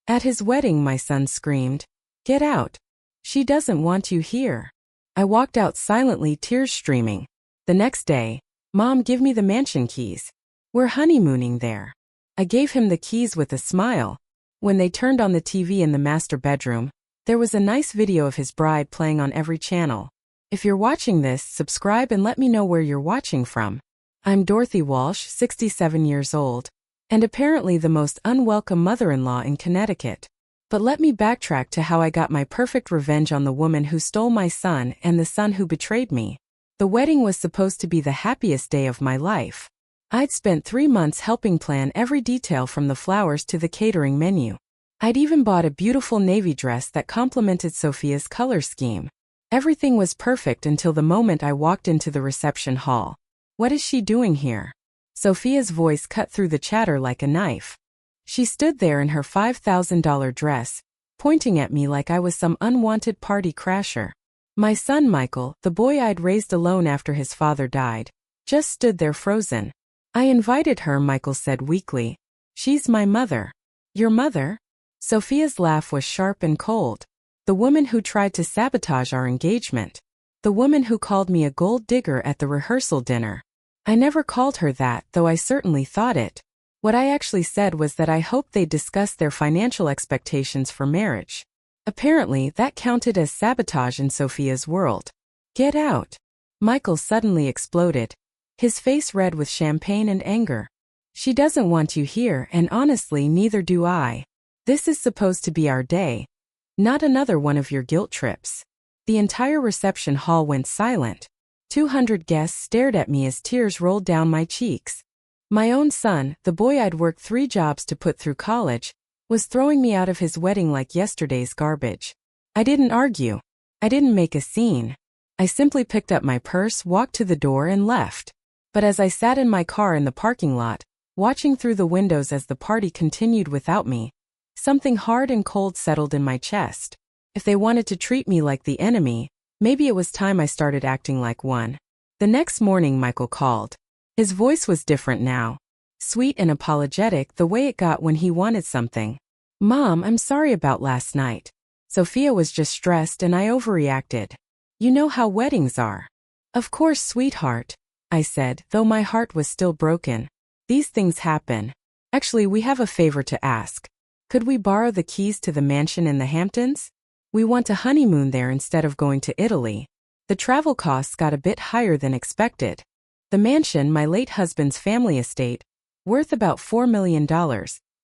At his wedding, my son screamed, "Get out. She doesn't want you here." I walked out silently, tears streaming. The next day, "Mom, give me the mansion keys. We're honeymooning there." I gave him the keys with a smile. When they turned on the TV in the master bedroom, there was a nice video of his bride playing on every channel. If you're watching this, subscribe and let me know where you're watching from. I'm Dorothy Walsh, 67 years old, and apparently the most unwelcome mother-in-law in Connecticut. But let me backtrack to how I got my perfect revenge on the woman who stole my son and the son who betrayed me. The wedding was supposed to be the happiest day of my life. I'd spent 3 months helping plan every detail from the flowers to the catering menu. I'd even bought a beautiful navy dress that complemented Sophia's color scheme. Everything was perfect until the moment I walked into the reception hall. "What is she doing here?" Sophia's voice cut through the chatter like a knife. She stood there in her $5,000 dress, pointing at me like I was some unwanted party crasher. My son Michael, the boy I'd raised alone after his father died, just stood there frozen. "I invited her," Michael said weakly. "She's my mother." "Your mother?" Sophia's laugh was sharp and cold. "The woman who tried to sabotage our engagement. The woman who called me a gold digger at the rehearsal dinner." I never called her that, though I certainly thought it. What I actually said was that I hoped they'd discuss their financial expectations for marriage. Apparently, that counted as sabotage in Sophia's world. "Get out." Michael suddenly exploded, his face red with champagne and anger. "She doesn't want you here, and honestly, neither do I. This is supposed to be our day, not another one of your guilt trips." The entire reception hall went silent. 200 guests stared at me as tears rolled down my cheeks. My own son, the boy I'd worked 3 jobs to put through college, was throwing me out of his wedding like yesterday's garbage. I didn't argue. I didn't make a scene. I simply picked up my purse, walked to the door, and left. But as I sat in my car in the parking lot, watching through the windows as the party continued without me, something hard and cold settled in my chest. If they wanted to treat me like the enemy, maybe it was time I started acting like one. The next morning, Michael called. His voice was different now. Sweet and apologetic, the way it got when he wanted something. "Mom, I'm sorry about last night. Sophia was just stressed and I overreacted. You know how weddings are." "Of course, sweetheart," I said, though my heart was still broken. "These things happen. Actually, we have a favor to ask. Could we borrow the keys to the mansion in the Hamptons? We want to honeymoon there instead of going to Italy." The travel costs got a bit higher than expected. The mansion, my late husband's family estate, worth about $4 million,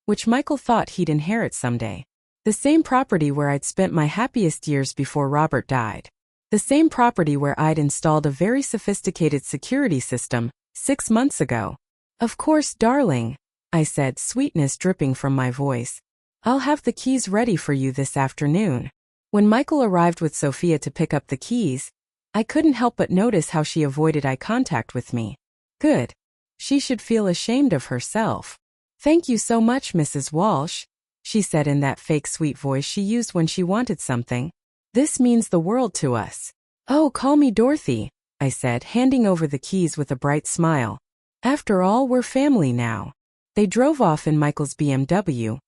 which Michael thought he'd inherit someday. The same property where I'd spent my happiest years before Robert died. The same property where I'd installed a very sophisticated security system 6 months ago. "Of course, darling," I said, sweetness dripping from my voice. "I'll have the keys ready for you this afternoon." When Michael arrived with Sophia to pick up the keys, I couldn't help but notice how she avoided eye contact with me. Good. She should feel ashamed of herself. "Thank you so much, Mrs. Walsh," she said in that fake sweet voice she used when she wanted something. "This means the world to us." "Oh, call me Dorothy," I said, handing over the keys with a bright smile. "After all, we're family now." They drove off in Michael's BMW,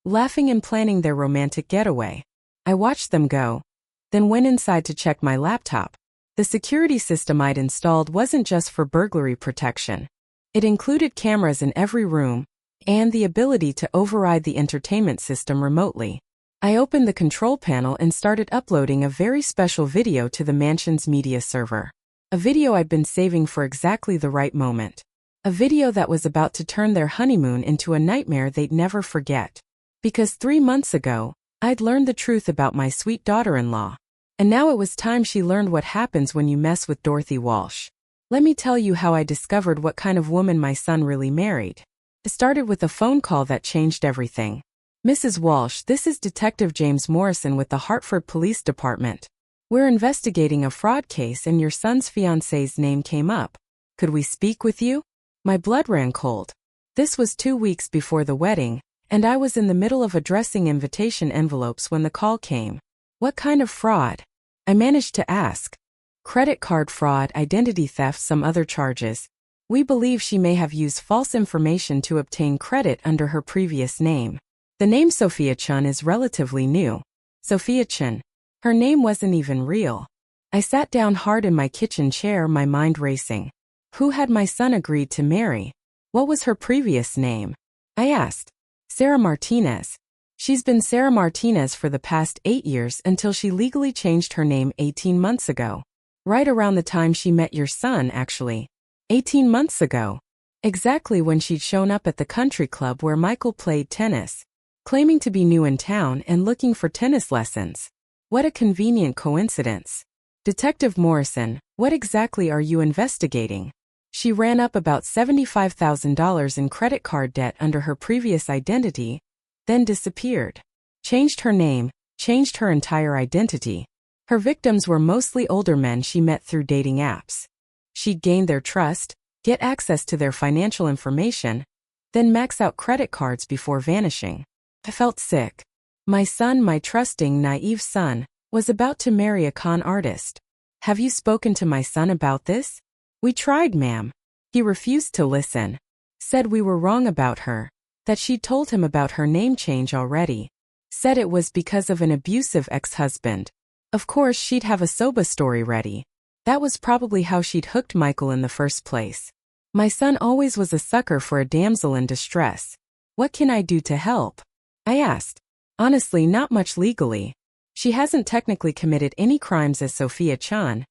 laughing and planning their romantic getaway. I watched them go, then went inside to check my laptop. The security system I'd installed wasn't just for burglary protection. It included cameras in every room, and the ability to override the entertainment system remotely. I opened the control panel and started uploading a very special video to the mansion's media server. A video I'd been saving for exactly the right moment. A video that was about to turn their honeymoon into a nightmare they'd never forget. Because 3 months ago, I'd learned the truth about my sweet daughter-in-law. And now it was time she learned what happens when you mess with Dorothy Walsh. Let me tell you how I discovered what kind of woman my son really married. It started with a phone call that changed everything. "Mrs. Walsh, this is Detective James Morrison with the Hartford Police Department. We're investigating a fraud case and your son's fiancé's name came up. Could we speak with you?" My blood ran cold. This was 2 weeks before the wedding, and I was in the middle of addressing invitation envelopes when the call came. "What kind of fraud?" I managed to ask. "Credit card fraud, identity theft, some other charges. We believe she may have used false information to obtain credit under her previous name." The name Sophia Chun is relatively new. Sophia Chun. Her name wasn't even real. I sat down hard in my kitchen chair, my mind racing. Who had my son agreed to marry? What was her previous name? I asked. Sarah Martinez. She's been Sarah Martinez for the past 8 years until she legally changed her name 18 months ago. Right around the time she met your son, actually. 18 months ago. Exactly when she'd shown up at the country club where Michael played tennis, claiming to be new in town and looking for tennis lessons. What a convenient coincidence. Detective Morrison, what exactly are you investigating? She ran up about $75,000 in credit card debt under her previous identity, then disappeared. Changed her name, changed her entire identity. Her victims were mostly older men she met through dating apps. She'd gain their trust, get access to their financial information, then max out credit cards before vanishing. I felt sick. My son, my trusting, naive son, was about to marry a con artist. Have you spoken to my son about this? We tried, ma'am. He refused to listen. Said we were wrong about her, that she'd told him about her name change already. Said it was because of an abusive ex-husband. Of course she'd have a soba story ready. That was probably how she'd hooked Michael in the first place. My son always was a sucker for a damsel in distress. What can I do to help? I asked. Honestly, not much legally. She hasn't technically committed any crimes as Sophia Chun,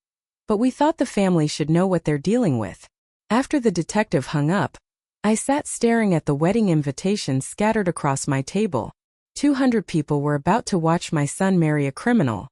but we thought the family should know what they're dealing with. After the detective hung up, I sat staring at the wedding invitations scattered across my table. 200 people were about to watch my son marry a criminal.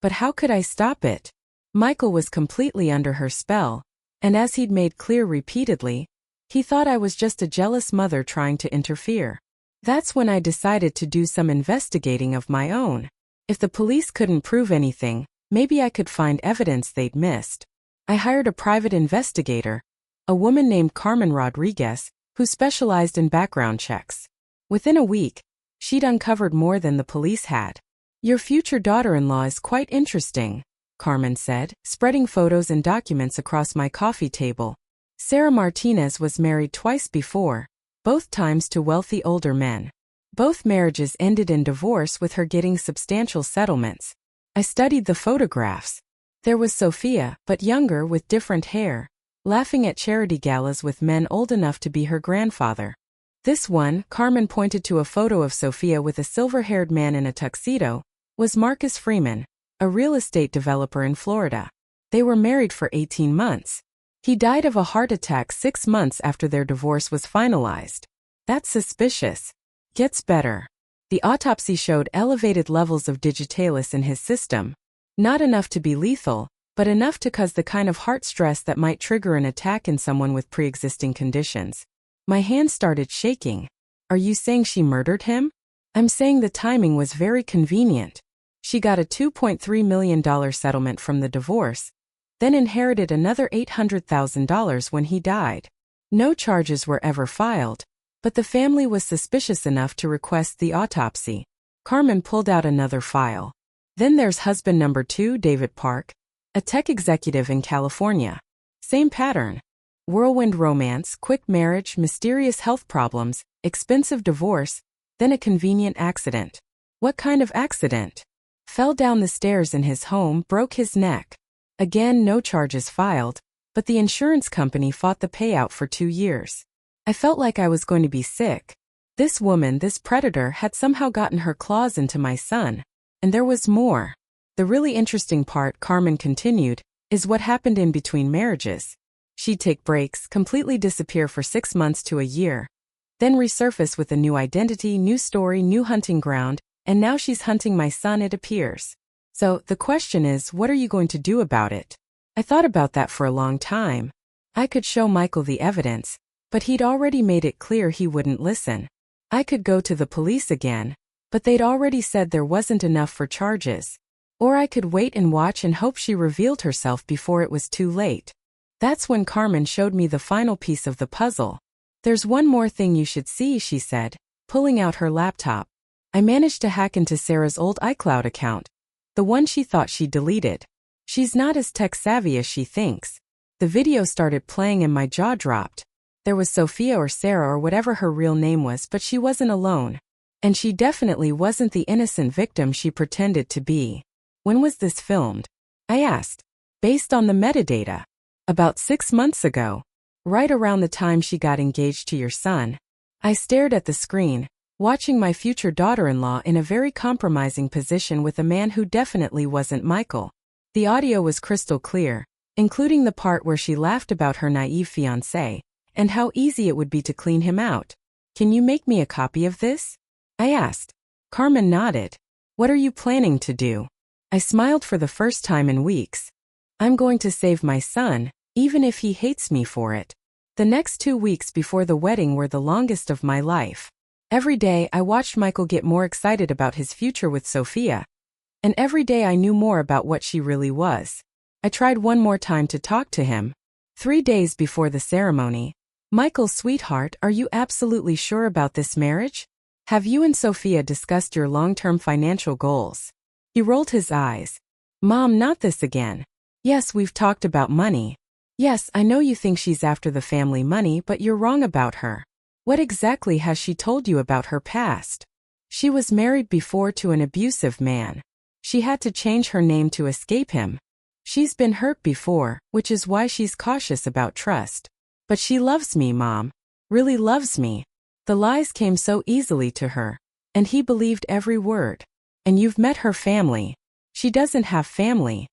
But how could I stop it? Michael was completely under her spell, and as he'd made clear repeatedly, he thought I was just a jealous mother trying to interfere. That's when I decided to do some investigating of my own. If the police couldn't prove anything, maybe I could find evidence they'd missed. I hired a private investigator, a woman named Carmen Rodriguez, who specialized in background checks. Within a week, she'd uncovered more than the police had. Your future daughter-in-law is quite interesting, Carmen said, spreading photos and documents across my coffee table. Sarah Martinez was married twice before, both times to wealthy older men. Both marriages ended in divorce with her getting substantial settlements. I studied the photographs. There was Sophia, but younger with different hair, laughing at charity galas with men old enough to be her grandfather. This one, Carmen pointed to a photo of Sophia with a silver-haired man in a tuxedo, was Marcus Freeman, a real estate developer in Florida. They were married for 18 months. He died of a heart attack 6 months after their divorce was finalized. That's suspicious. Gets better. The autopsy showed elevated levels of digitalis in his system. Not enough to be lethal, but enough to cause the kind of heart stress that might trigger an attack in someone with pre-existing conditions. My hand started shaking. Are you saying she murdered him? I'm saying the timing was very convenient. She got a $2.3 million settlement from the divorce, then inherited another $800,000 when he died. No charges were ever filed, but the family was suspicious enough to request the autopsy. Carmen pulled out another file. Then there's husband number 2, David Park, a tech executive in California. Same pattern. Whirlwind romance, quick marriage, mysterious health problems, expensive divorce, then a convenient accident. What kind of accident? Fell down the stairs in his home, broke his neck. Again, no charges filed, but the insurance company fought the payout for 2 years. I felt like I was going to be sick. This woman, this predator, had somehow gotten her claws into my son. And there was more. The really interesting part, Carmen continued, is what happened in between marriages. She'd take breaks, completely disappear for 6 months to a year, then resurface with a new identity, new story, new hunting ground, and now she's hunting my son, it appears. So, the question is, what are you going to do about it? I thought about that for a long time. I could show Michael the evidence, but he'd already made it clear he wouldn't listen. I could go to the police again, but they'd already said there wasn't enough for charges. Or I could wait and watch and hope she revealed herself before it was too late. That's when Carmen showed me the final piece of the puzzle. There's one more thing you should see, she said, pulling out her laptop. I managed to hack into Sarah's old iCloud account, the one she thought she deleted. She's not as tech-savvy as she thinks. The video started playing and my jaw dropped. There was Sophia or Sarah or whatever her real name was, but she wasn't alone. And she definitely wasn't the innocent victim she pretended to be. When was this filmed? I asked. Based on the metadata. About 6 months ago. Right around the time she got engaged to your son. I stared at the screen, watching my future daughter-in-law in a very compromising position with a man who definitely wasn't Michael. The audio was crystal clear, including the part where she laughed about her naive fiancé, and how easy it would be to clean him out. Can you make me a copy of this? I asked. Carmen nodded. What are you planning to do? I smiled for the first time in weeks. I'm going to save my son, even if he hates me for it. The next 2 weeks before the wedding were the longest of my life. Every day I watched Michael get more excited about his future with Sophia. And every day I knew more about what she really was. I tried one more time to talk to him. 3 days before the ceremony. Michael, sweetheart, are you absolutely sure about this marriage? Have you and Sophia discussed your long-term financial goals? He rolled his eyes. Mom, not this again. Yes, we've talked about money. Yes, I know you think she's after the family money, but you're wrong about her. What exactly has she told you about her past? She was married before to an abusive man. She had to change her name to escape him. She's been hurt before, which is why she's cautious about trust. But she loves me, Mom. Really loves me. The lies came so easily to her. And he believed every word. And you've met her family. She doesn't have family.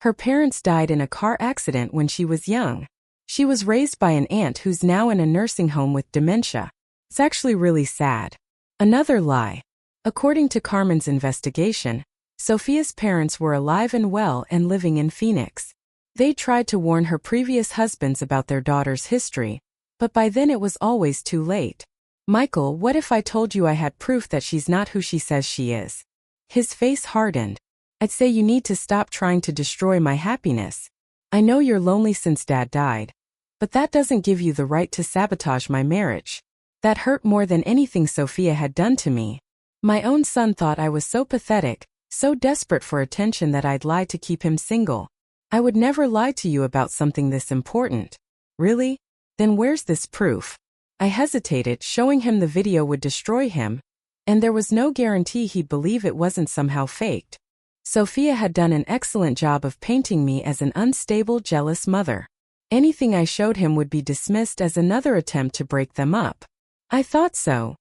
Her parents died in a car accident when she was young. She was raised by an aunt who's now in a nursing home with dementia. It's actually really sad. Another lie. According to Carmen's investigation, Sophia's parents were alive and well and living in Phoenix. They tried to warn her previous husbands about their daughter's history, but by then it was always too late. Michael, what if I told you I had proof that she's not who she says she is? His face hardened. I'd say you need to stop trying to destroy my happiness. I know you're lonely since Dad died. But that doesn't give you the right to sabotage my marriage. That hurt more than anything Sophia had done to me. My own son thought I was so pathetic, so desperate for attention that I'd lie to keep him single. I would never lie to you about something this important. Really? Then where's this proof? I hesitated, showing him the video would destroy him, and there was no guarantee he'd believe it wasn't somehow faked. Sophia had done an excellent job of painting me as an unstable, jealous mother. Anything I showed him would be dismissed as another attempt to break them up. I thought so,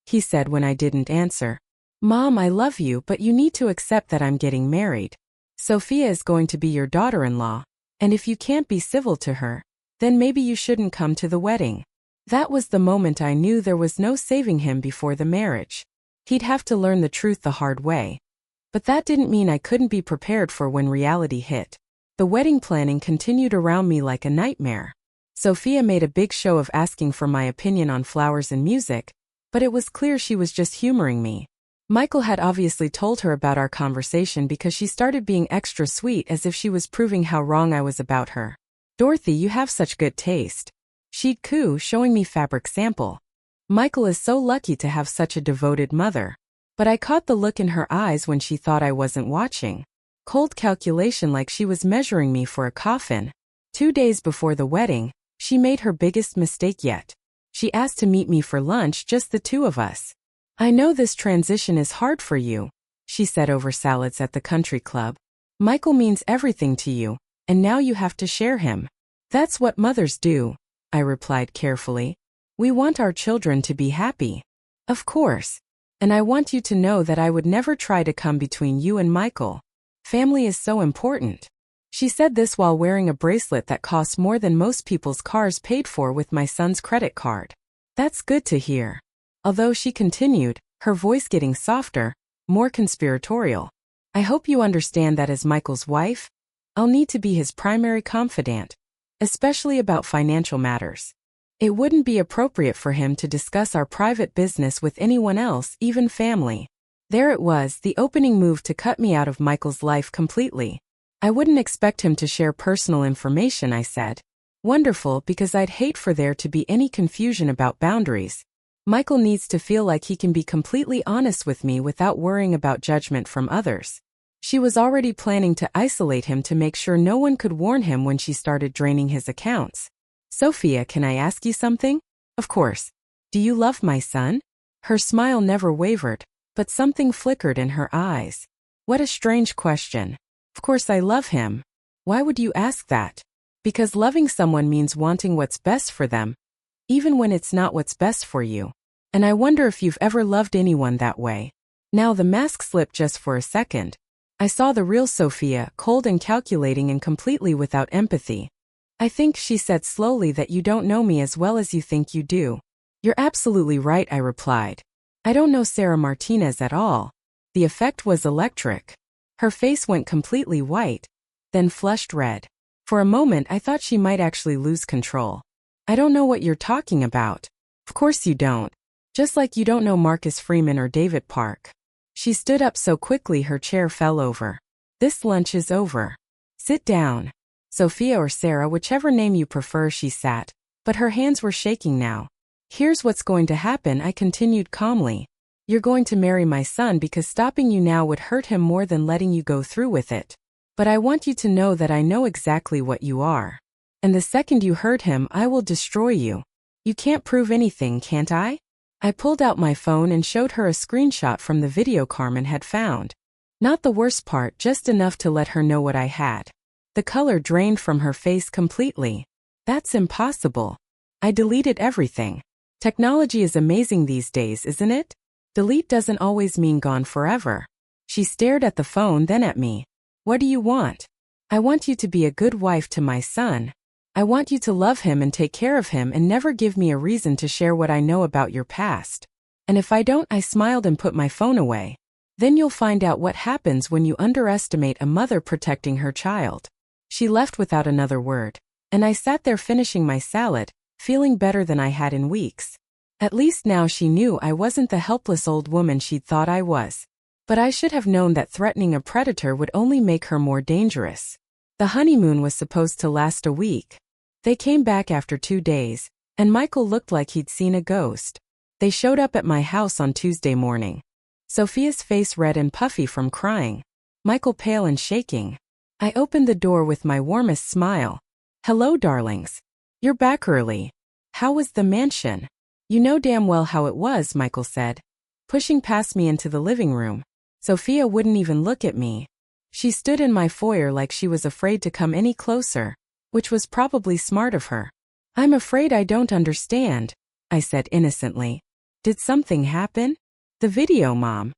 he said when I didn't answer. Mom, I love you, but you need to accept that I'm getting married. Sophia is going to be your daughter-in-law, and if you can't be civil to her, then maybe you shouldn't come to the wedding. That was the moment I knew there was no saving him before the marriage. He'd have to learn the truth the hard way. But that didn't mean I couldn't be prepared for when reality hit. The wedding planning continued around me like a nightmare. Sophia made a big show of asking for my opinion on flowers and music, but it was clear she was just humoring me. Michael had obviously told her about our conversation because she started being extra sweet as if she was proving how wrong I was about her. Dorothy, you have such good taste. She'd coo, showing me fabric sample. Michael is so lucky to have such a devoted mother. But I caught the look in her eyes when she thought I wasn't watching. Cold calculation, like she was measuring me for a coffin. 2 days before the wedding, she made her biggest mistake yet. She asked to meet me for lunch, just the two of us. I know this transition is hard for you, she said over salads at the country club. Michael means everything to you, and now you have to share him. That's what mothers do, I replied carefully. We want our children to be happy. Of course. And I want you to know that I would never try to come between you and Michael. Family is so important. She said this while wearing a bracelet that costs more than most people's cars paid for with my son's credit card. That's good to hear. Although she continued, her voice getting softer, more conspiratorial. I hope you understand that as Michael's wife, I'll need to be his primary confidant, especially about financial matters. It wouldn't be appropriate for him to discuss our private business with anyone else, even family. There it was, the opening move to cut me out of Michael's life completely. I wouldn't expect him to share personal information, I said. Wonderful, because I'd hate for there to be any confusion about boundaries. Michael needs to feel like he can be completely honest with me without worrying about judgment from others. She was already planning to isolate him to make sure no one could warn him when she started draining his accounts. Sophia, can I ask you something? Of course. Do you love my son? Her smile never wavered, but something flickered in her eyes. What a strange question. Of course I love him. Why would you ask that? Because loving someone means wanting what's best for them, even when it's not what's best for you. And I wonder if you've ever loved anyone that way. Now the mask slipped just for a second. I saw the real Sophia, cold and calculating and completely without empathy. I think, she said slowly, that you don't know me as well as you think you do. You're absolutely right, I replied. I don't know Sarah Martinez at all. The effect was electric. Her face went completely white, then flushed red. For a moment I thought she might actually lose control. I don't know what you're talking about. Of course you don't. Just like you don't know Marcus Freeman or David Park. She stood up so quickly her chair fell over. This lunch is over. Sit down. Sophia or Sarah, whichever name you prefer, she sat, but her hands were shaking now. Here's what's going to happen, I continued calmly. You're going to marry my son because stopping you now would hurt him more than letting you go through with it. But I want you to know that I know exactly what you are. And the second you hurt him, I will destroy you. You can't prove anything, can't I? I pulled out my phone and showed her a screenshot from the video Carmen had found. Not the worst part, just enough to let her know what I had. The color drained from her face completely. That's impossible. I deleted everything. Technology is amazing these days, isn't it? Delete doesn't always mean gone forever. She stared at the phone, then at me. What do you want? I want you to be a good wife to my son. I want you to love him and take care of him and never give me a reason to share what I know about your past. And if I don't, I smiled and put my phone away. Then you'll find out what happens when you underestimate a mother protecting her child. She left without another word, and I sat there finishing my salad, feeling better than I had in weeks. At least now she knew I wasn't the helpless old woman she'd thought I was. But I should have known that threatening a predator would only make her more dangerous. The honeymoon was supposed to last a week. They came back after 2 days, and Michael looked like he'd seen a ghost. They showed up at my house on Tuesday morning. Sophia's face red and puffy from crying. Michael pale and shaking. I opened the door with my warmest smile. Hello, darlings. You're back early. How was the mansion? You know damn well how it was, Michael said, pushing past me into the living room. Sophia wouldn't even look at me. She stood in my foyer like she was afraid to come any closer, which was probably smart of her. I'm afraid I don't understand, I said innocently. Did something happen? The video, Mom.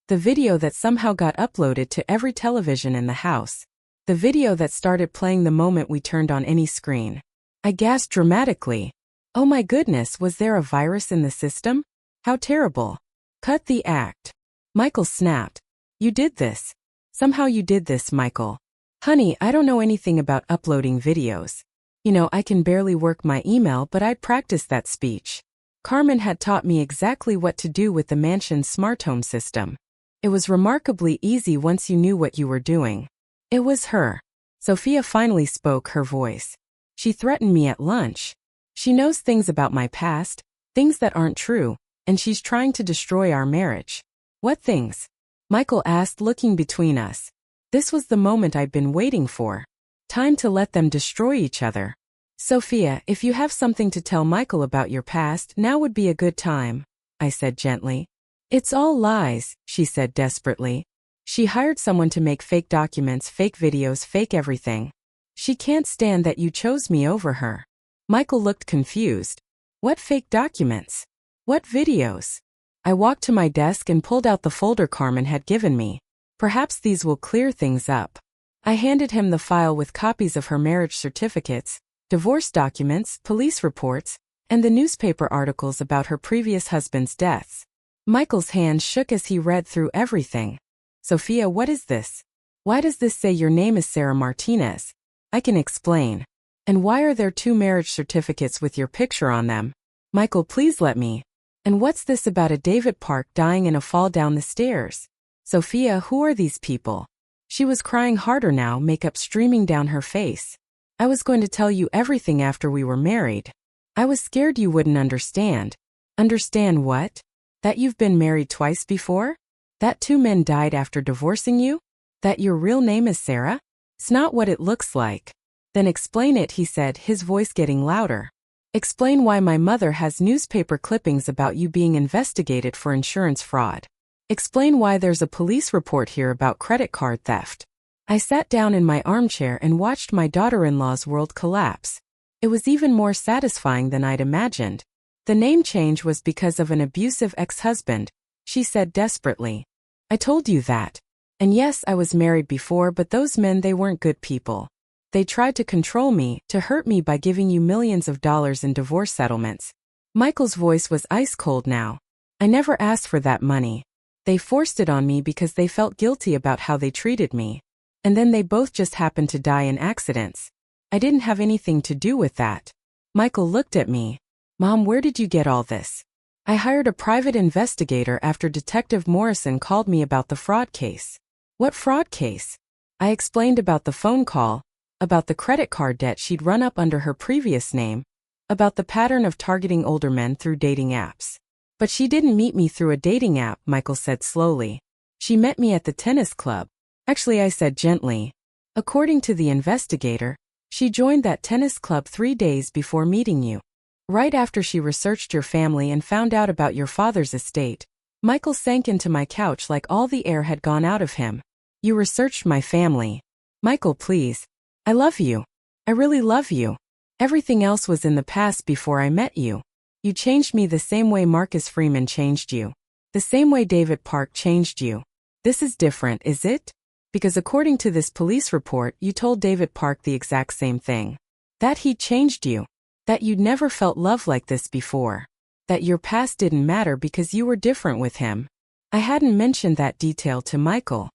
The video that somehow got uploaded to every television in the house. The video that started playing the moment we turned on any screen. I gasped dramatically. Oh my goodness, was there a virus in the system? How terrible. Cut the act. Michael snapped. You did this. Somehow you did this, Michael. Honey, I don't know anything about uploading videos. You know, I can barely work my email, but I'd practiced that speech. Carmen had taught me exactly what to do with the mansion's smart home system. It was remarkably easy once you knew what you were doing. It was her. Sophia finally spoke, her voice. She threatened me at lunch. She knows things about my past, things that aren't true, and she's trying to destroy our marriage. What things? Michael asked, looking between us. This was the moment I'd been waiting for. Time to let them destroy each other. Sophia, if you have something to tell Michael about your past, now would be a good time, I said gently. It's all lies, she said desperately. She hired someone to make fake documents, fake videos, fake everything. She can't stand that you chose me over her. Michael looked confused. What fake documents? What videos? I walked to my desk and pulled out the folder Carmen had given me. Perhaps these will clear things up. I handed him the file with copies of her marriage certificates, divorce documents, police reports, and the newspaper articles about her previous husband's deaths. Michael's hand shook as he read through everything. Sophia, what is this? Why does this say your name is Sarah Martinez? I can explain. And why are there 2 marriage certificates with your picture on them? Michael, please let me. And what's this about a David Park dying in a fall down the stairs? Sophia, who are these people? She was crying harder now, makeup streaming down her face. I was going to tell you everything after we were married. I was scared you wouldn't understand. Understand what? That you've been married twice before? That 2 men died after divorcing you? That your real name is Sarah? It's not what it looks like. Then explain it, he said, his voice getting louder. Explain why my mother has newspaper clippings about you being investigated for insurance fraud. Explain why there's a police report here about credit card theft. I sat down in my armchair and watched my daughter-in-law's world collapse. It was even more satisfying than I'd imagined. The name change was because of an abusive ex-husband, she said desperately. I told you that. And yes, I was married before, but those men, they weren't good people. They tried to control me, to hurt me by giving you millions of dollars in divorce settlements. Michael's voice was ice cold now. I never asked for that money. They forced it on me because they felt guilty about how they treated me. And then they both just happened to die in accidents. I didn't have anything to do with that. Michael looked at me. Mom, where did you get all this? I hired a private investigator after Detective Morrison called me about the fraud case. What fraud case? I explained about the phone call, about the credit card debt she'd run up under her previous name, about the pattern of targeting older men through dating apps. But she didn't meet me through a dating app, Michael said slowly. She met me at the tennis club. Actually, I said gently. According to the investigator, she joined that tennis club 3 days before meeting you. Right after she researched your family and found out about your father's estate. Michael sank into my couch like all the air had gone out of him. You researched my family. Michael, please. I love you. I really love you. Everything else was in the past before I met you. You changed me the same way Marcus Freeman changed you. The same way David Park changed you. This is different, is it? Because according to this police report, you told David Park the exact same thing. That he changed you. That you'd never felt love like this before. That your past didn't matter because you were different with him. I hadn't mentioned that detail to Michael.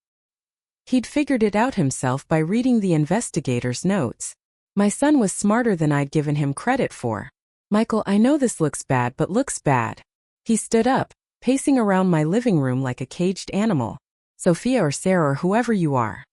He'd figured it out himself by reading the investigator's notes. My son was smarter than I'd given him credit for. Michael, I know this looks bad, but looks bad. He stood up, pacing around my living room like a caged animal. Sophia or Sarah or whoever you are.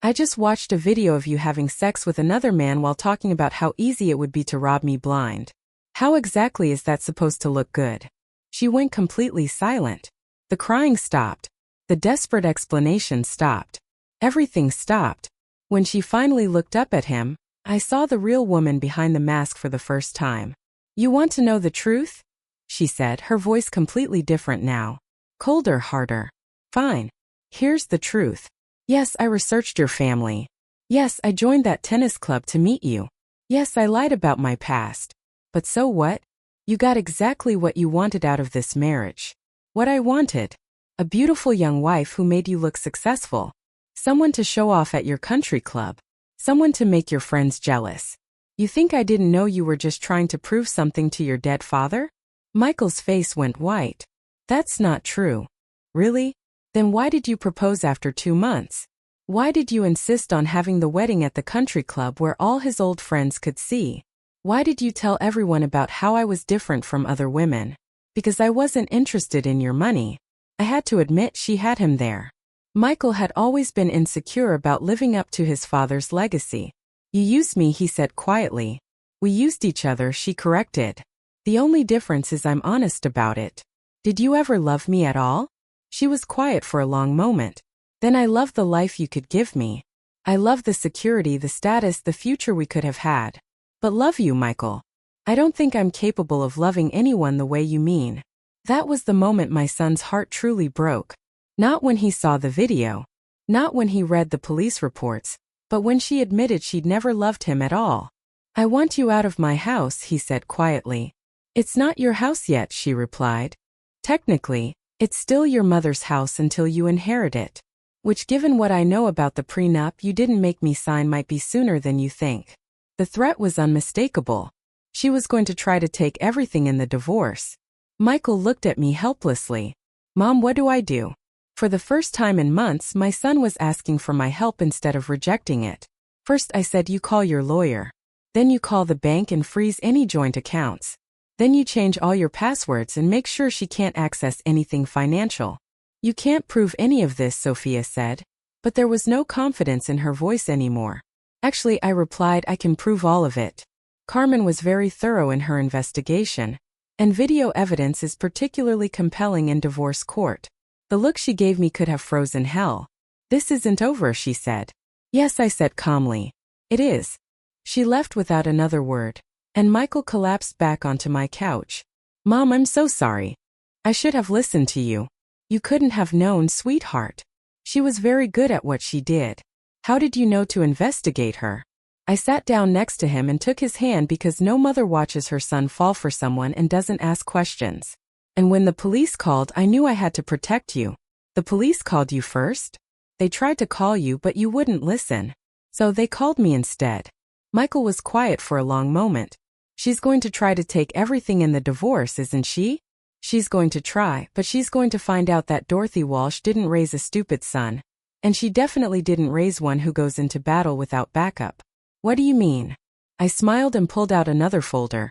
I just watched a video of you having sex with another man while talking about how easy it would be to rob me blind. How exactly is that supposed to look good? She went completely silent. The crying stopped. The desperate explanation stopped. Everything stopped. When she finally looked up at him, I saw the real woman behind the mask for the first time. You want to know the truth? She said, her voice completely different now. Colder, harder. Fine. Here's the truth. Yes, I researched your family. Yes, I joined that tennis club to meet you. Yes, I lied about my past. But so what? You got exactly what you wanted out of this marriage. What I wanted. A beautiful young wife who made you look successful. Someone to show off at your country club. Someone to make your friends jealous. You think I didn't know you were just trying to prove something to your dead father? Michael's face went white. That's not true. Really? Then why did you propose after 2 months? Why did you insist on having the wedding at the country club where all his old friends could see? Why did you tell everyone about how I was different from other women? Because I wasn't interested in your money. I had to admit she had him there. Michael had always been insecure about living up to his father's legacy. You used me, he said quietly. We used each other, she corrected. The only difference is I'm honest about it. Did you ever love me at all? She was quiet for a long moment. Then I loved the life you could give me. I loved the security, the status, the future we could have had. But love you, Michael. I don't think I'm capable of loving anyone the way you mean. That was the moment my son's heart truly broke. Not when he saw the video. Not when he read the police reports. But when she admitted she'd never loved him at all. I want you out of my house, he said quietly. It's not your house yet, she replied. Technically, it's still your mother's house until you inherit it. Which, given what I know about the prenup you didn't make me sign, might be sooner than you think. The threat was unmistakable. She was going to try to take everything in the divorce. Michael looked at me helplessly. Mom, what do I do? For the first time in months, my son was asking for my help instead of rejecting it. First I said, you call your lawyer. Then you call the bank and freeze any joint accounts. Then you change all your passwords and make sure she can't access anything financial. You can't prove any of this, Sophia said. But there was no confidence in her voice anymore. Actually, I replied, I can prove all of it. Carmen was very thorough in her investigation. And video evidence is particularly compelling in divorce court. The look she gave me could have frozen hell. This isn't over, she said. Yes, I said calmly. It is. She left without another word. And Michael collapsed back onto my couch. Mom, I'm so sorry. I should have listened to you. You couldn't have known, sweetheart. She was very good at what she did. How did you know to investigate her? I sat down next to him and took his hand because no mother watches her son fall for someone and doesn't ask questions. And when the police called, I knew I had to protect you. The police called you first? They tried to call you, but you wouldn't listen. So they called me instead. Michael was quiet for a long moment. She's going to try to take everything in the divorce, isn't she? She's going to try, but she's going to find out that Dorothy Walsh didn't raise a stupid son. And she definitely didn't raise one who goes into battle without backup. What do you mean? I smiled and pulled out another folder.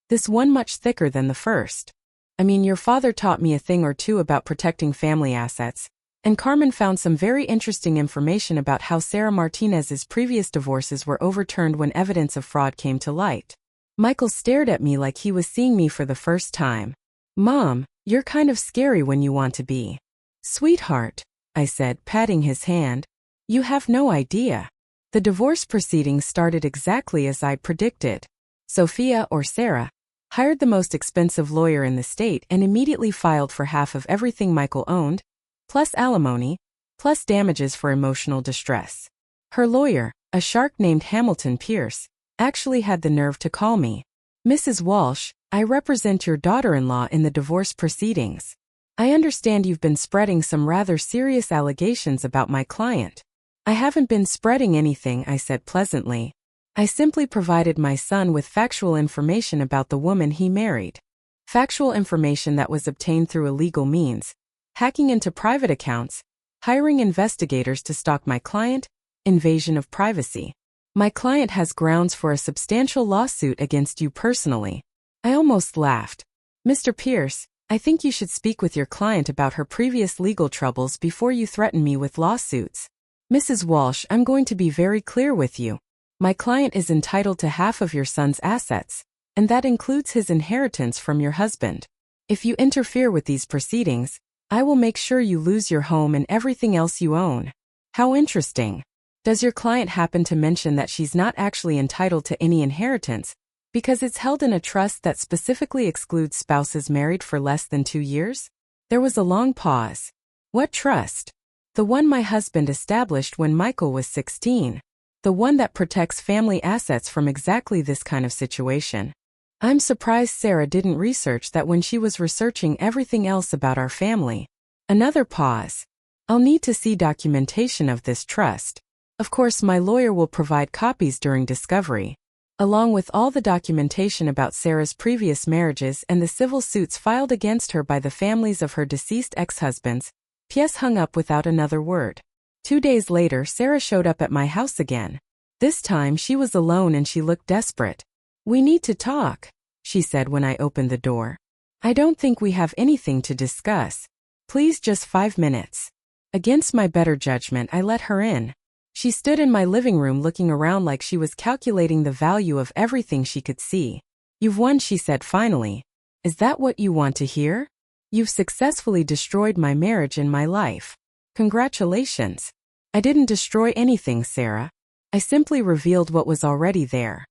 This one much thicker than the first. I mean, your father taught me a thing or two about protecting family assets. And Carmen found some very interesting information about how Sarah Martinez's previous divorces were overturned when evidence of fraud came to light. Michael stared at me like he was seeing me for the first time. Mom, you're kind of scary when you want to be. Sweetheart, I said, patting his hand. You have no idea. The divorce proceedings started exactly as I predicted. Sophia, or Sarah, hired the most expensive lawyer in the state and immediately filed for half of everything Michael owned, plus alimony, plus damages for emotional distress. Her lawyer, a shark named Hamilton Pierce, actually had the nerve to call me. Mrs. Walsh, I represent your daughter-in-law in the divorce proceedings. I understand you've been spreading some rather serious allegations about my client. I haven't been spreading anything, I said pleasantly. I simply provided my son with factual information about the woman he married. Factual information that was obtained through illegal means, hacking into private accounts, hiring investigators to stalk my client, invasion of privacy. My client has grounds for a substantial lawsuit against you personally. I almost laughed. Mr. Pierce, I think you should speak with your client about her previous legal troubles before you threaten me with lawsuits. Mrs. Walsh, I'm going to be very clear with you. My client is entitled to half of your son's assets, and that includes his inheritance from your husband. If you interfere with these proceedings, I will make sure you lose your home and everything else you own. How interesting. Does your client happen to mention that she's not actually entitled to any inheritance, because it's held in a trust that specifically excludes spouses married for less than 2 years? There was a long pause. What trust? The one my husband established when Michael was 16. The one that protects family assets from exactly this kind of situation. I'm surprised Sarah didn't research that when she was researching everything else about our family. Another pause. I'll need to see documentation of this trust. Of course, my lawyer will provide copies during discovery, along with all the documentation about Sarah's previous marriages and the civil suits filed against her by the families of her deceased ex-husbands. P.S. hung up without another word. 2 days later, Sarah showed up at my house again. This time she was alone and she looked desperate. We need to talk, she said when I opened the door. I don't think we have anything to discuss. Please, just 5 minutes. Against my better judgment, I let her in. She stood in my living room looking around like she was calculating the value of everything she could see. You've won, she said finally. Is that what you want to hear? You've successfully destroyed my marriage and my life. Congratulations. I didn't destroy anything, Sarah. I simply revealed what was already there.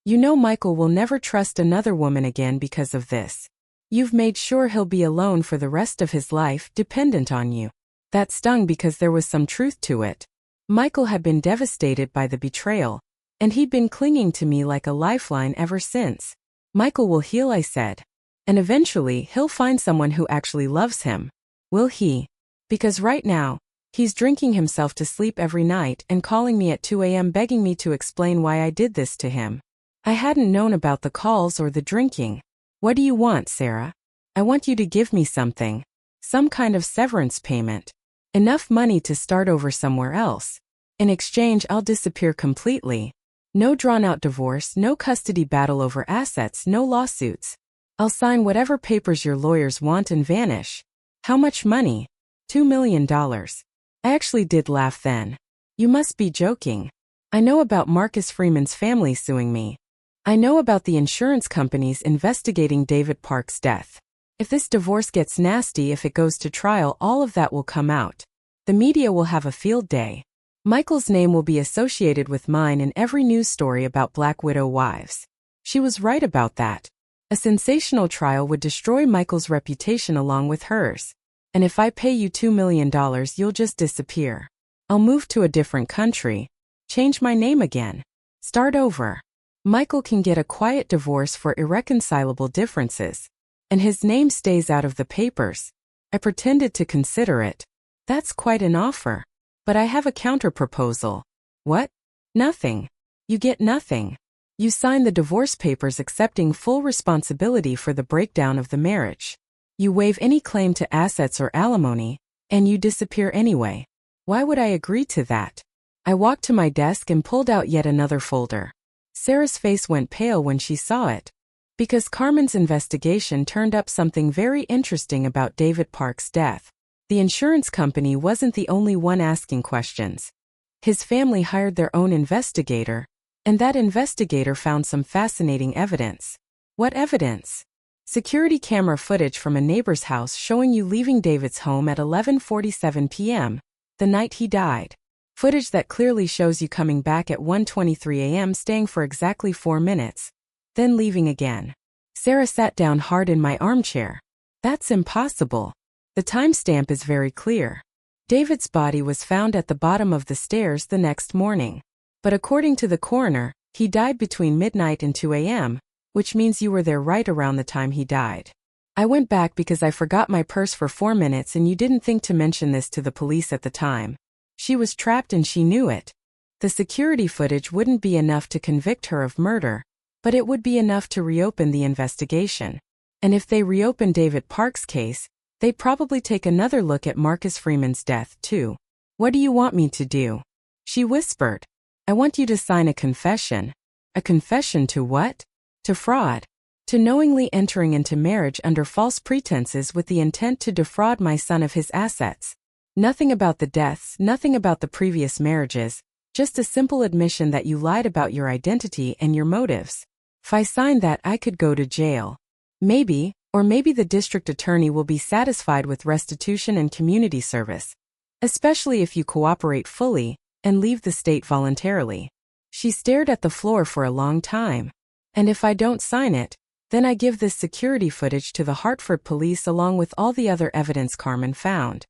You know Michael will never trust another woman again because of this. You've made sure he'll be alone for the rest of his life, dependent on you. That stung because there was some truth to it. Michael had been devastated by the betrayal, and he'd been clinging to me like a lifeline ever since. Michael will heal, I said. And eventually, he'll find someone who actually loves him. Will he? Because right now, he's drinking himself to sleep every night and calling me at 2 a.m. begging me to explain why I did this to him. I hadn't known about the calls or the drinking. What do you want, Sarah? I want you to give me something. Some kind of severance payment. Enough money to start over somewhere else. In exchange, I'll disappear completely. No drawn-out divorce, no custody battle over assets, no lawsuits. I'll sign whatever papers your lawyers want and vanish. How much money? $2 million. I actually did laugh then. You must be joking. I know about Marcus Freeman's family suing me. I know about the insurance companies investigating David Park's death. If this divorce gets nasty, if it goes to trial, all of that will come out. The media will have a field day. Michael's name will be associated with mine in every news story about Black Widow wives. She was right about that. A sensational trial would destroy Michael's reputation along with hers. And if I pay you $2 million, you'll just disappear. I'll move to a different country, change my name again, start over. Michael can get a quiet divorce for irreconcilable differences, and his name stays out of the papers. I pretended to consider it. That's quite an offer. But I have a counter-proposal. What? Nothing. You get nothing. You sign the divorce papers accepting full responsibility for the breakdown of the marriage. You waive any claim to assets or alimony, and you disappear anyway. Why would I agree to that? I walked to my desk and pulled out yet another folder. Sarah's face went pale when she saw it, because Carmen's investigation turned up something very interesting about David Park's death. The insurance company wasn't the only one asking questions. His family hired their own investigator, and that investigator found some fascinating evidence. What evidence? Security camera footage from a neighbor's house showing you leaving David's home at 11:47 p.m., the night he died. Footage that clearly shows you coming back at 1:23 a.m., staying for exactly 4 minutes, then leaving again. Sarah sat down hard in my armchair. That's impossible. The timestamp is very clear. David's body was found at the bottom of the stairs the next morning. But according to the coroner, he died between midnight and 2 a.m., which means you were there right around the time he died. I went back because I forgot my purse for 4 minutes and you didn't think to mention this to the police at the time. She was trapped and she knew it. The security footage wouldn't be enough to convict her of murder, but it would be enough to reopen the investigation. And if they reopen David Park's case, they'd probably take another look at Marcus Freeman's death, too. What do you want me to do? She whispered. I want you to sign a confession. A confession to what? To fraud. To knowingly entering into marriage under false pretenses with the intent to defraud my son of his assets. Nothing about the deaths, nothing about the previous marriages, just a simple admission that you lied about your identity and your motives. If I signed that, I could go to jail. Maybe, or maybe the district attorney will be satisfied with restitution and community service. Especially if you cooperate fully and leave the state voluntarily. She stared at the floor for a long time. And if I don't sign it, then I give this security footage to the Hartford police along with all the other evidence Carmen found.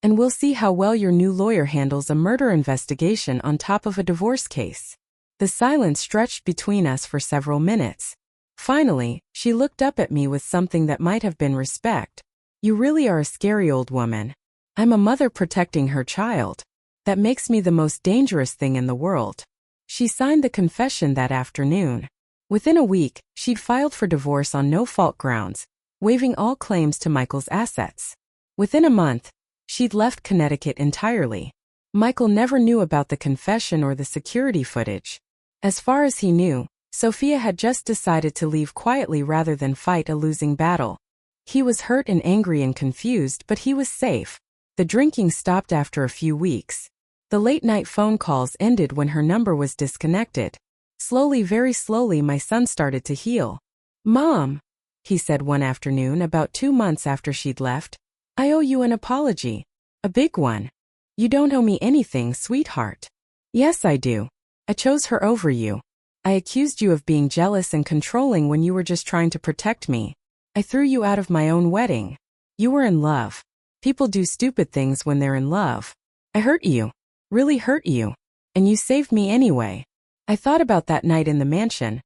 And we'll see how well your new lawyer handles a murder investigation on top of a divorce case. The silence stretched between us for several minutes. Finally, she looked up at me with something that might have been respect. You really are a scary old woman. I'm a mother protecting her child. That makes me the most dangerous thing in the world. She signed the confession that afternoon. Within a week, she'd filed for divorce on no-fault grounds, waiving all claims to Michael's assets. Within a month, she'd left Connecticut entirely. Michael never knew about the confession or the security footage. As far as he knew, Sophia had just decided to leave quietly rather than fight a losing battle. He was hurt and angry and confused, but he was safe. The drinking stopped after a few weeks. The late-night phone calls ended when her number was disconnected. Slowly, very slowly, my son started to heal. Mom, he said one afternoon about 2 months after she'd left, I owe you an apology. A big one. You don't owe me anything, sweetheart. Yes, I do. I chose her over you. I accused you of being jealous and controlling when you were just trying to protect me. I threw you out of my own wedding. You were in love. People do stupid things when they're in love. I hurt you. Really hurt you. And you saved me anyway. I thought about that night in the mansion,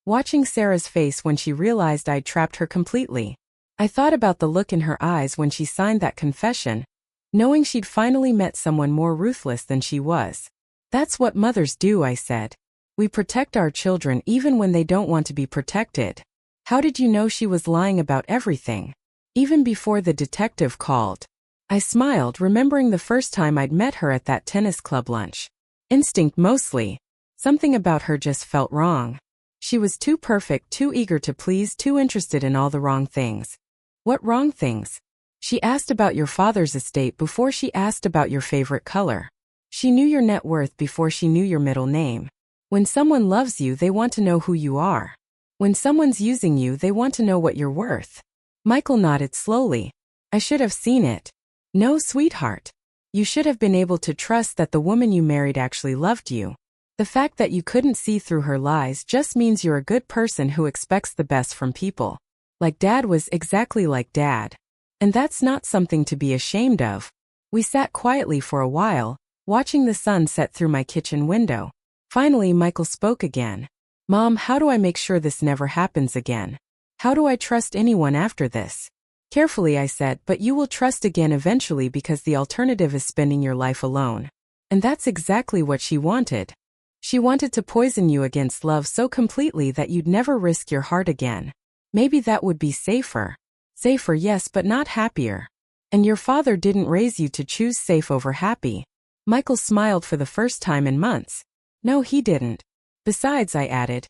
watching Sarah's face when she realized I'd trapped her completely. I thought about the look in her eyes when she signed that confession, knowing she'd finally met someone more ruthless than she was. That's what mothers do, I said. We protect our children even when they don't want to be protected. How did you know she was lying about everything? Even before the detective called. I smiled, remembering the first time I'd met her at that tennis club lunch. Instinct mostly. Something about her just felt wrong. She was too perfect, too eager to please, too interested in all the wrong things. What wrong things? She asked about your father's estate before she asked about your favorite color. She knew your net worth before she knew your middle name. When someone loves you, they want to know who you are. When someone's using you, they want to know what you're worth. Michael nodded slowly. I should have seen it. No, sweetheart. You should have been able to trust that the woman you married actually loved you. The fact that you couldn't see through her lies just means you're a good person who expects the best from people. Like Dad was exactly like Dad. And that's not something to be ashamed of. We sat quietly for a while, watching the sun set through my kitchen window. Finally, Michael spoke again. Mom, how do I make sure this never happens again? How do I trust anyone after this? Carefully, I said, but you will trust again eventually because the alternative is spending your life alone. And that's exactly what she wanted. She wanted to poison you against love so completely that you'd never risk your heart again. Maybe that would be safer. Safer, yes, but not happier. And your father didn't raise you to choose safe over happy. Michael smiled for the first time in months. No, he didn't. Besides, I added,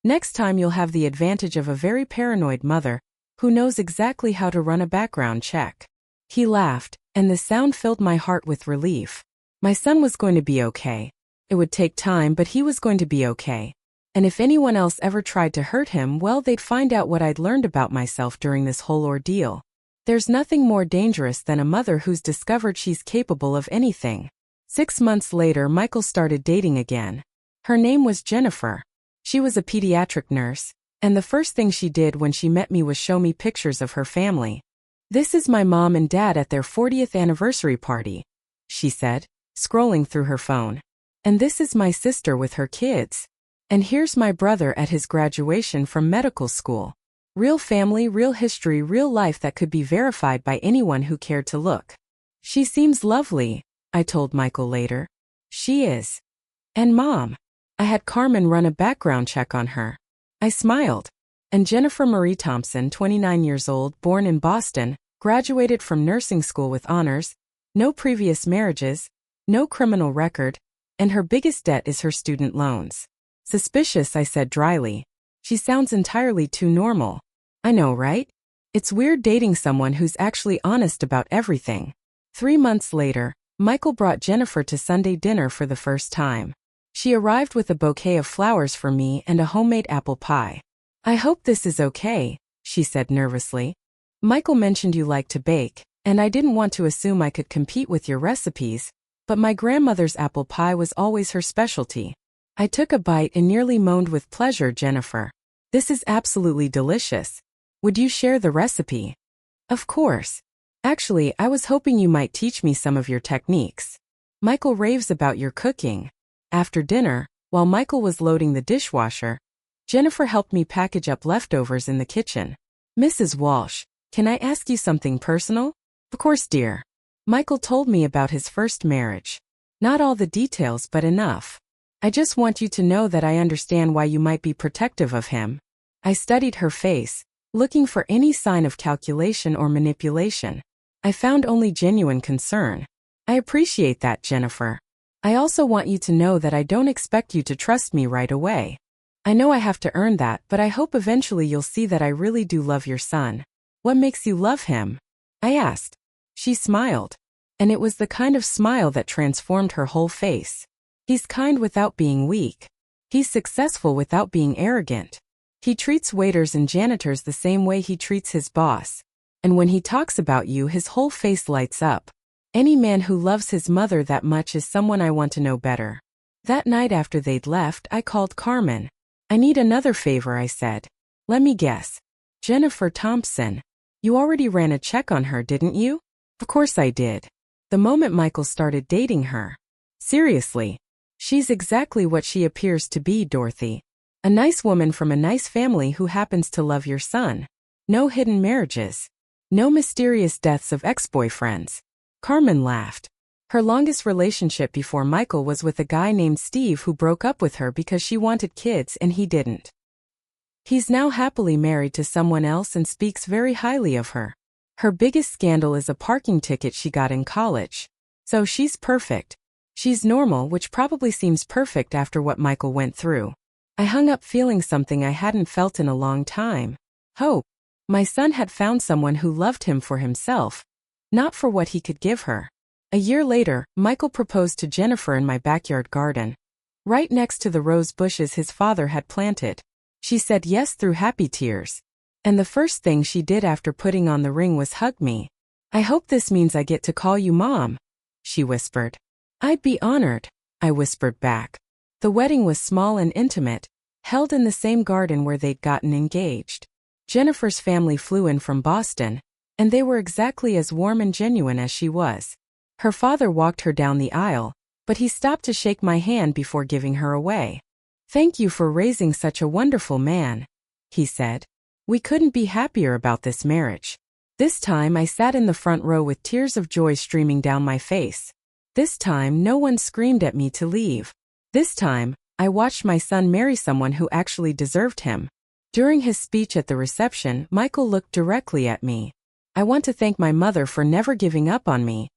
next time you'll have the advantage of a very paranoid mother who knows exactly how to run a background check. He laughed, and the sound filled my heart with relief. My son was going to be okay. It would take time, but he was going to be okay. And if anyone else ever tried to hurt him, well, they'd find out what I'd learned about myself during this whole ordeal. There's nothing more dangerous than a mother who's discovered she's capable of anything. 6 months later, Michael started dating again. Her name was Jennifer. She was a pediatric nurse, and the first thing she did when she met me was show me pictures of her family. This is my mom and dad at their 40th anniversary party, she said, scrolling through her phone. And this is my sister with her kids. And here's my brother at his graduation from medical school. Real family, real history, real life that could be verified by anyone who cared to look. She seems lovely, I told Michael later. She is. And Mom. I had Carmen run a background check on her. I smiled. And Jennifer Marie Thompson, 29 years old, born in Boston, graduated from nursing school with honors, no previous marriages, no criminal record, and her biggest debt is her student loans. Suspicious, I said dryly. She sounds entirely too normal. I know, right? It's weird dating someone who's actually honest about everything. 3 months later, Michael brought Jennifer to Sunday dinner for the first time. She arrived with a bouquet of flowers for me and a homemade apple pie. I hope this is okay, she said nervously. Michael mentioned you like to bake, and I didn't want to assume I could compete with your recipes, but my grandmother's apple pie was always her specialty. I took a bite and nearly moaned with pleasure, Jennifer. This is absolutely delicious. Would you share the recipe? Of course. Actually, I was hoping you might teach me some of your techniques. Michael raves about your cooking. After dinner, while Michael was loading the dishwasher, Jennifer helped me package up leftovers in the kitchen. Mrs. Walsh, can I ask you something personal? Of course, dear. Michael told me about his first marriage. Not all the details, but enough. I just want you to know that I understand why you might be protective of him. I studied her face, looking for any sign of calculation or manipulation. I found only genuine concern. I appreciate that, Jennifer. I also want you to know that I don't expect you to trust me right away. I know I have to earn that, but I hope eventually you'll see that I really do love your son. What makes you love him? I asked. She smiled. And it was the kind of smile that transformed her whole face. He's kind without being weak. He's successful without being arrogant. He treats waiters and janitors the same way he treats his boss. And when he talks about you, his whole face lights up. Any man who loves his mother that much is someone I want to know better. That night after they'd left, I called Carmen. I need another favor, I said. Let me guess. Jennifer Thompson. You already ran a check on her, didn't you? Of course I did. The moment Michael started dating her. Seriously. She's exactly what she appears to be, Dorothy. A nice woman from a nice family who happens to love your son. No hidden marriages. No mysterious deaths of ex-boyfriends. Carmen laughed. Her longest relationship before Michael was with a guy named Steve who broke up with her because she wanted kids and he didn't. He's now happily married to someone else and speaks very highly of her. Her biggest scandal is a parking ticket she got in college. So she's perfect. She's normal, which probably seems perfect after what Michael went through. I hung up feeling something I hadn't felt in a long time. Hope. My son had found someone who loved him for himself, not for what he could give her. A year later, Michael proposed to Jennifer in my backyard garden, right next to the rose bushes his father had planted. She said yes through happy tears. And the first thing she did after putting on the ring was hug me. I hope this means I get to call you Mom, she whispered. I'd be honored, I whispered back. The wedding was small and intimate, held in the same garden where they'd gotten engaged. Jennifer's family flew in from Boston, and they were exactly as warm and genuine as she was. Her father walked her down the aisle, but he stopped to shake my hand before giving her away. "Thank you for raising such a wonderful man," he said. "We couldn't be happier about this marriage." This time I sat in the front row with tears of joy streaming down my face. This time no one screamed at me to leave. This time, I watched my son marry someone who actually deserved him. During his speech at the reception, Michael looked directly at me. "I want to thank my mother for never giving up on me,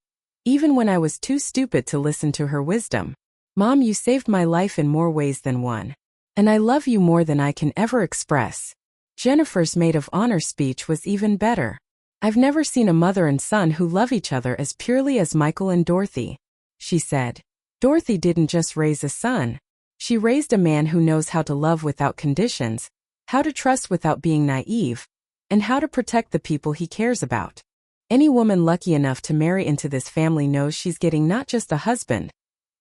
even when I was too stupid to listen to her wisdom. Mom, you saved my life in more ways than one. And I love you more than I can ever express." Jennifer's maid of honor speech was even better. "I've never seen a mother and son who love each other as purely as Michael and Dorothy," she said. "Dorothy didn't just raise a son. She raised a man who knows how to love without conditions, how to trust without being naive, and how to protect the people he cares about. Any woman lucky enough to marry into this family knows she's getting not just a husband,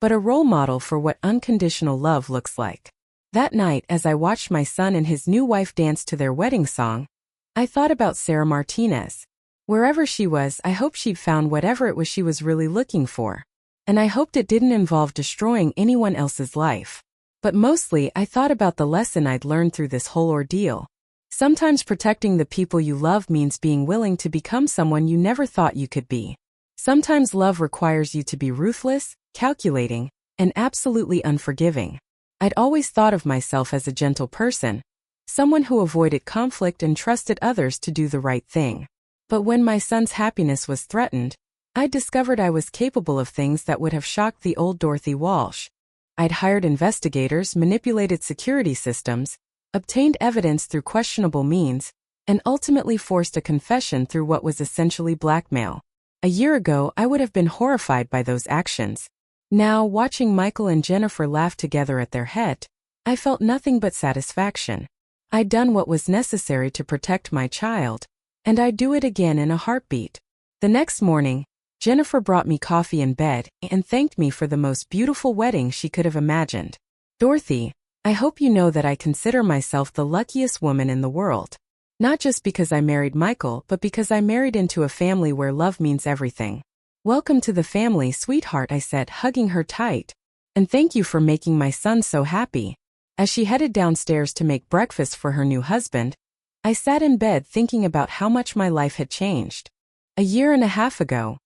but a role model for what unconditional love looks like." That night, as I watched my son and his new wife dance to their wedding song, I thought about Sarah Martinez. Wherever she was, I hoped she'd found whatever it was she was really looking for. And I hoped it didn't involve destroying anyone else's life. But mostly, I thought about the lesson I'd learned through this whole ordeal. Sometimes protecting the people you love means being willing to become someone you never thought you could be. Sometimes love requires you to be ruthless, calculating, and absolutely unforgiving. I'd always thought of myself as a gentle person, someone who avoided conflict and trusted others to do the right thing. But when my son's happiness was threatened, I discovered I was capable of things that would have shocked the old Dorothy Walsh. I'd hired investigators, manipulated security systems, obtained evidence through questionable means, and ultimately forced a confession through what was essentially blackmail. A year ago, I would have been horrified by those actions. Now, watching Michael and Jennifer laugh together at their head, I felt nothing but satisfaction. I'd done what was necessary to protect my child, and I'd do it again in a heartbeat. The next morning, Jennifer brought me coffee in bed and thanked me for the most beautiful wedding she could have imagined. "Dorothy, I hope you know that I consider myself the luckiest woman in the world. Not just because I married Michael, but because I married into a family where love means everything. Welcome to the family, sweetheart," I said, hugging her tight. "And thank you for making my son so happy." As she headed downstairs to make breakfast for her new husband, I sat in bed thinking about how much my life had changed. A year and a half ago,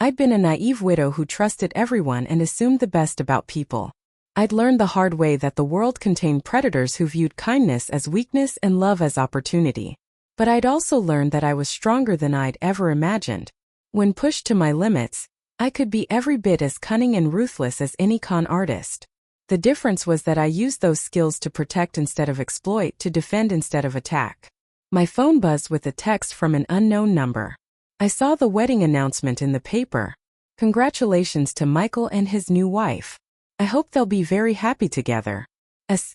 I'd been a naive widow who trusted everyone and assumed the best about people. I'd learned the hard way that the world contained predators who viewed kindness as weakness and love as opportunity. But I'd also learned that I was stronger than I'd ever imagined. When pushed to my limits, I could be every bit as cunning and ruthless as any con artist. The difference was that I used those skills to protect instead of exploit, to defend instead of attack. My phone buzzed with a text from an unknown number. I saw the wedding announcement in the paper. "Congratulations to Michael and his new wife. I hope they'll be very happy together. S.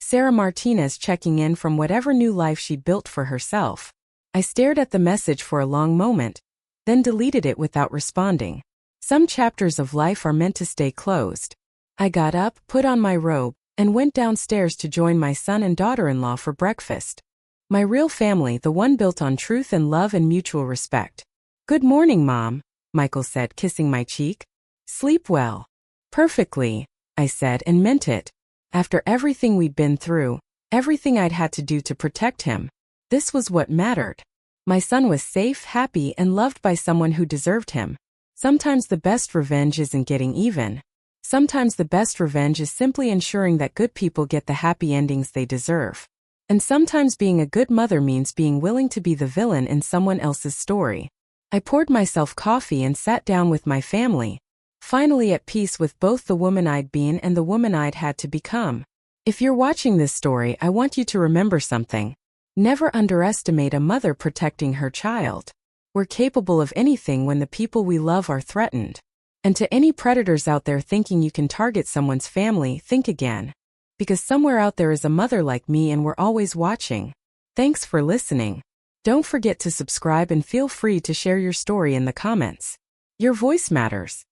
Sarah Martinez, checking in from whatever new life she'd built for herself." I stared at the message for a long moment, then deleted it without responding. Some chapters of life are meant to stay closed. I got up, put on my robe, and went downstairs to join my son and daughter-in-law for breakfast. My real family, the one built on truth and love and mutual respect. "Good morning, Mom," Michael said, kissing my cheek. "Sleep well." "Perfectly," I said, and meant it. After everything we'd been through, everything I'd had to do to protect him, this was what mattered. My son was safe, happy, and loved by someone who deserved him. Sometimes the best revenge isn't getting even. Sometimes the best revenge is simply ensuring that good people get the happy endings they deserve. And sometimes being a good mother means being willing to be the villain in someone else's story. I poured myself coffee and sat down with my family, finally at peace with both the woman I'd been and the woman I'd had to become. If you're watching this story, I want you to remember something. Never underestimate a mother protecting her child. We're capable of anything when the people we love are threatened. And to any predators out there thinking you can target someone's family, think again. Because somewhere out there is a mother like me and we're always watching. Thanks for listening. Don't forget to subscribe and feel free to share your story in the comments. Your voice matters.